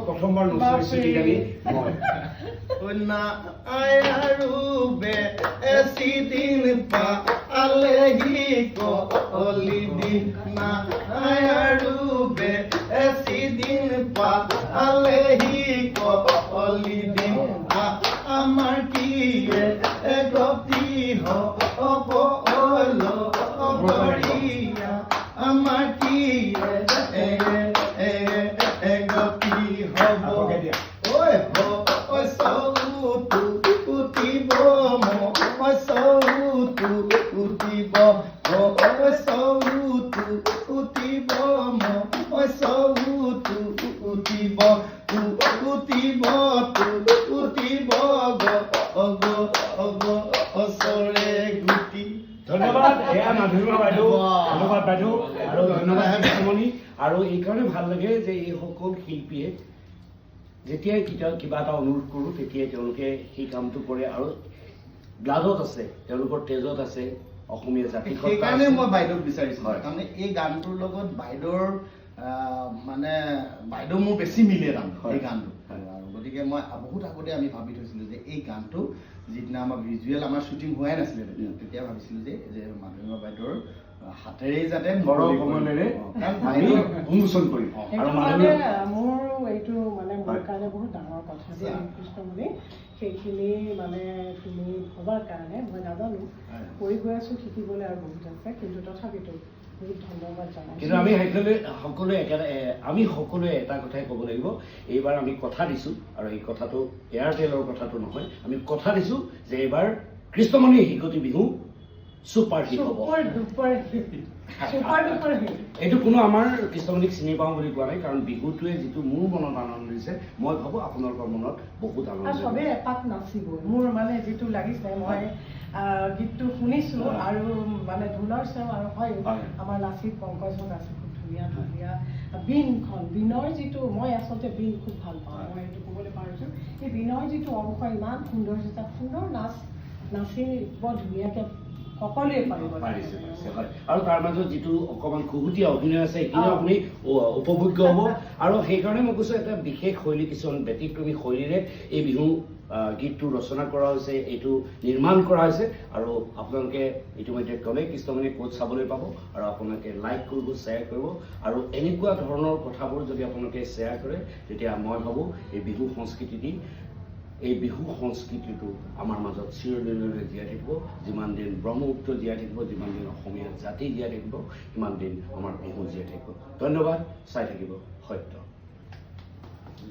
প্ৰথমবাৰ নচুৰিছোঁ কিজানি মই না আয়াৰু বে এচিদিন পালেহি কলিদিন না আয়াৰু বে এচিদিন পালেহি কলিদিন আমাৰ কি গতি হ'ব লগৰীয়া আমাৰ কি গতি হ'ব ঐ চৌটো উঠিব মই চৌটো উঠিব চৌটো উঠিব মই চৌটো উঠিব উঠিব উঠিব ওচৰে গুটি ধন্যবাদ এয়া মাধুৰীমা বাইদেউ ধন্যবাদ বাইদেউ আৰু ধন্যবাদ কৃষ্ণমণি আৰু এইকাৰণে ভাল লাগে যে এই সকল শিল্পীয়ে যেতিয়াই কিবা এটা অনুৰোধ কৰোঁ তেতিয়াই তেওঁলোকে সেই কামটো কৰে আৰু ব্লাডত আছে তেওঁলোকৰ তেজত আছে অসমীয়া জাতি সেইকাৰণে মই বাইদেউক বিচাৰিছোঁ তাৰমানে এই গানটোৰ লগত বাইদেউৰ মানে বাইদেউ মোৰ বেছি মিলে তাৰমানে এই গানটো আৰু গতিকে মই বহুত আগতে আমি ভাবি থৈছিলোঁ যে এই গানটো যিদিনা আমাৰ ভিজুৱেল আমাৰ শ্বুটিং হোৱাই নাছিলে তেতিয়া ভাবিছিলোঁ যে মাধুৰীমা বাইদেউৰ হাতেৰেই যাতে কমলেৰে আমি উন্মোচন কৰিম আৰু মোৰ এইটো মানে মোৰ কাৰণে বহুত ডাঙৰ কথা যে কৃষ্ণমণি সেইখিনি মানে তুমি ভবাৰ কাৰণে মই নাজানো কৰি গৈ আছোঁ শিকিবলৈ আৰু বহুত আছে কিন্তু তথাপিতো বহুত ধন্যবাদ জনাইছোঁ কিন্তু আমি সকলোৱে এটা কথাই ক'ব লাগিব এইবাৰ আমি কথা দিছোঁ আৰু এই কথাটো এয়াৰটেলৰ কথাটো নহয় আমি কথা দিছোঁ যে এইবাৰ কৃষ্ণমণি হিকতি বিহু সুপাৰ হিট হ'ব এইটো কোনো আমাৰ কৃষ্ণমণিক চিনি পাওঁ বুলি কোৱা নাই কাৰণ বিহুটোৱে যিটো মোৰ মনত আনন্দ দিছে মই ভাবোঁ আপোনালোকৰ মনত বহুত আনন্দ চবেই এপাক নাচিব মোৰ মানে যিটো লাগিছে মই গীতটো শুনিছোঁ আৰু মানে ঢোলৰ চেও আৰু হয় আমাৰ লাচিত পংকজত আছে খুব ধুনীয়া ধুনীয়া বীণৰ যিটো মই আচলতে বীণ খুব ভাল পাওঁ মই এইটো ক'বলৈ পাৰিছোঁ এই বীণৰ যিটো অংশ ইমান সুন্দৰ এটা সুন্দৰ নাচিব ধুনীয়াকৈ সকলোৱে পাৰিছে আৰু তাৰ মাজত যিটো অকণমান খুহুতীয়া অভিনয় আছে সেইখিনি আপুনি উপভোগ্য হ'ব আৰু সেইকাৰণে মই কৈছোঁ এটা বিশেষ শৈলী কিছুমান ব্যতিক্ৰমী শৈলীৰে এই বিহু গীতটো ৰচনা কৰা হৈছে এইটো নিৰ্মাণ কৰা হৈছে আৰু আপোনালোকে ইতিমধ্যে ক'লে কৃষ্ণমণি ক'ত চাবলৈ পাব আৰু আপোনালোকে লাইক কৰিব শ্বেয়াৰ কৰিব আৰু এনেকুৱা ধৰণৰ কথাবোৰ যদি আপোনালোকে শ্বেয়াৰ কৰে তেতিয়া মই ভাবোঁ এই বিহু সংস্কৃতিটো আমাৰ মাজত চিৰদিনলৈ জীয়াই থাকিব যিমান দিন ব্ৰহ্মপুত্ৰ জীয়াই থাকিব যিমান দিন অসমীয়া জাতি জীয়াই থাকিব সিমান দিন আমাৰ বিহু জীয়াই থাকিব ধন্যবাদ চাই থাকিব সত্য